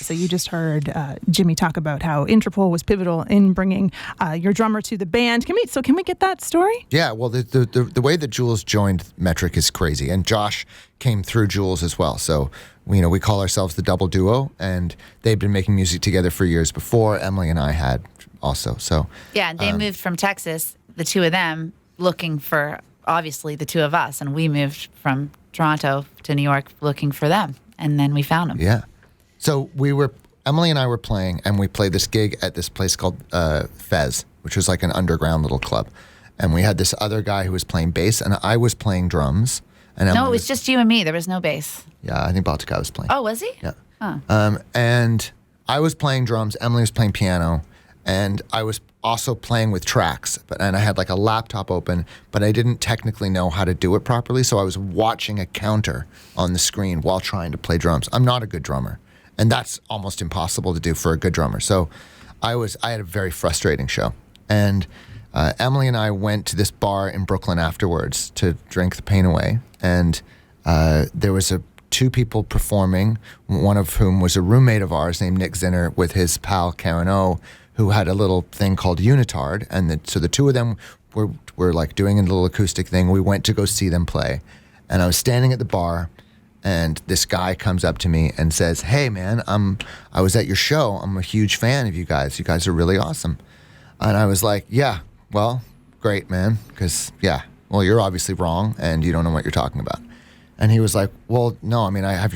So you just heard Jimmy talk about how Interpol was pivotal in bringing your drummer to the band. Can we get that story? Yeah, well, the way that Joules joined Metric is crazy, and Josh came through Joules as well. So we call ourselves the double duo, and they've been making music together for years before Emily and I had also. So yeah, they moved from Texas, the two of them, looking for obviously the two of us, and we moved from Toronto to New York looking for them, and then we found them. Yeah. So Emily and I were playing, and we played this gig at this place called Fez, which was like an underground little club. And we had this other guy who was playing bass, and I was playing drums. And Emily No, it was just you and me. There was no bass. Yeah, I think Baltica was playing. Oh, was he? Yeah. Huh. And I was playing drums, Emily was playing piano, and I was also playing with tracks. And I had like a laptop open, but I didn't technically know how to do it properly, so I was watching a counter on the screen while trying to play drums. I'm not a good drummer. And that's almost impossible to do for a good drummer. So I had a very frustrating show. And Emily and I went to this bar in Brooklyn afterwards to drink the pain away. And there was two people performing, one of whom was a roommate of ours named Nick Zinner with his pal Karen O, who had a little thing called Unitard. And so the two of them were like doing a little acoustic thing. We went to go see them play. And I was standing at the bar, and this guy comes up to me and says, "Hey, man, I was at your show. I'm a huge fan of you guys. You guys are really awesome." And I was like, "Yeah, well, great, man, because, well, you're obviously wrong, and you don't know what you're talking about." And he was like, "Well, no, I mean, I have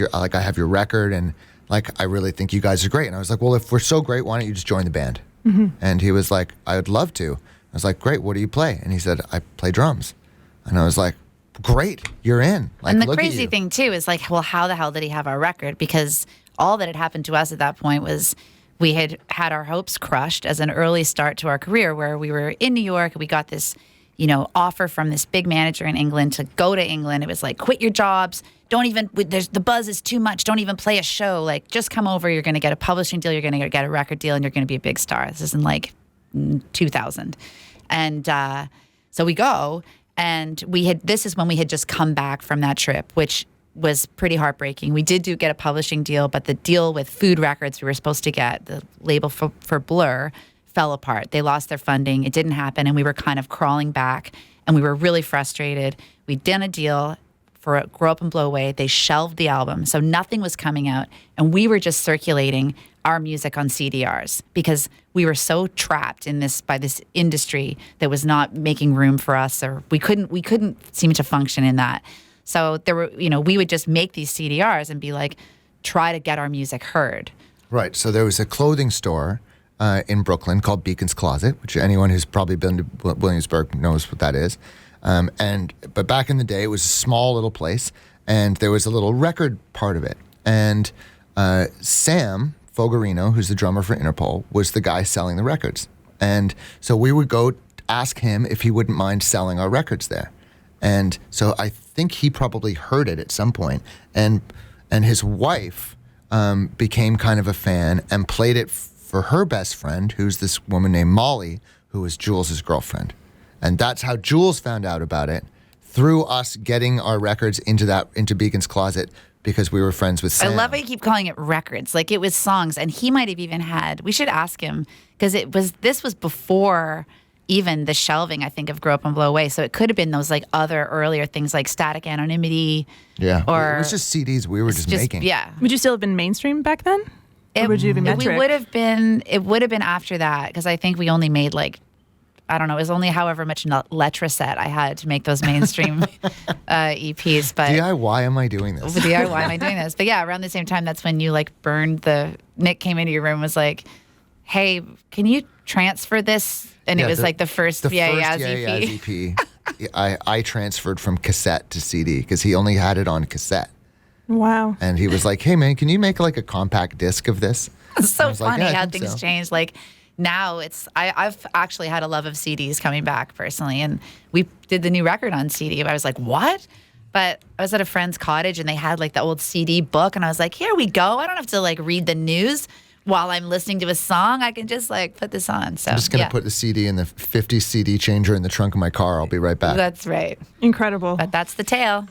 your record, and, like, I really think you guys are great." And I was like, "Well, if we're so great, why don't you just join the band?" Mm-hmm. And he was like, "I would love to." I was like, "Great, what do you play?" And he said, "I play drums." And I was like, "Great, you're in." Like, and the look at crazy you. thing, too, is like, well, how the hell did he have our record? Because all that had happened to us at that point was we had our hopes crushed as an early start to our career, where we were in New York. We got this, offer from this big manager in England to go to England. It was like, quit your jobs. Don't even, the buzz is too much. Don't even play a show. Like, just come over. You're going to get a publishing deal. You're going to get a record deal, and you're going to be a big star. This is in like 2000. And so we go. And this is when we had just come back from that trip, which was pretty heartbreaking. We did get a publishing deal, but the deal with Food Records we were supposed to get, the label for Blur, fell apart. They lost their funding. It didn't happen, and we were kind of crawling back, and we were really frustrated. We'd done a deal for Grow Up and Blow Away. They shelved the album, so nothing was coming out, and we were just circulating our music on CDRs because we were so trapped by this industry that was not making room for us, or we couldn't seem to function in that. So there were, we would just make these CDRs and be like, try to get our music heard. Right. So there was a clothing store in Brooklyn called Beacon's Closet, which anyone who's probably been to Williamsburg knows what that is. But back in the day, it was a small little place, and there was a little record part of it. And Sam Fogarino, who's the drummer for Interpol, was the guy selling the records. And so we would go ask him if he wouldn't mind selling our records there. And so I think he probably heard it at some point. And his wife became kind of a fan and played it for her best friend, who's this woman named Molly, who was Joules' girlfriend. And that's how Joules found out about it, through us getting our records into Beacon's Closet, because we were friends with Sam. I love how you keep calling it records. Like, it was songs. And he might have even we should ask him, because this was before even the shelving, I think, of Grow Up and Blow Away. So it could have been those like other earlier things like Static Anonymity. Yeah. Or it was just CDs we were just making. Yeah. Would you still have been mainstream back then? Or would you have been Metric? It would have been after that, because I think we only made like, I don't know, it was only however much letra set I had to make those mainstream EPs. But DIY am I doing this? DIY am I doing this? But yeah, around the same time, that's when you like burned Nick came into your room and was like, "Hey, can you transfer this?" And it was like the first Yeah EP. I transferred from cassette to CD because he only had it on cassette. Wow. And he was like, "Hey man, can you make like a compact disc of this?" It's so funny like, how things change. Like, now I've actually had a love of CDs coming back personally, and we did the new record on CD. I was like, what? But I was at a friend's cottage, and they had like the old CD book, and I was like, here we go. I don't have to like read the news while I'm listening to a song. I can just like put this on. So I'm just gonna put the CD in the 50 CD changer in the trunk of my car. I'll be right back. That's right. Incredible. But that's the tale.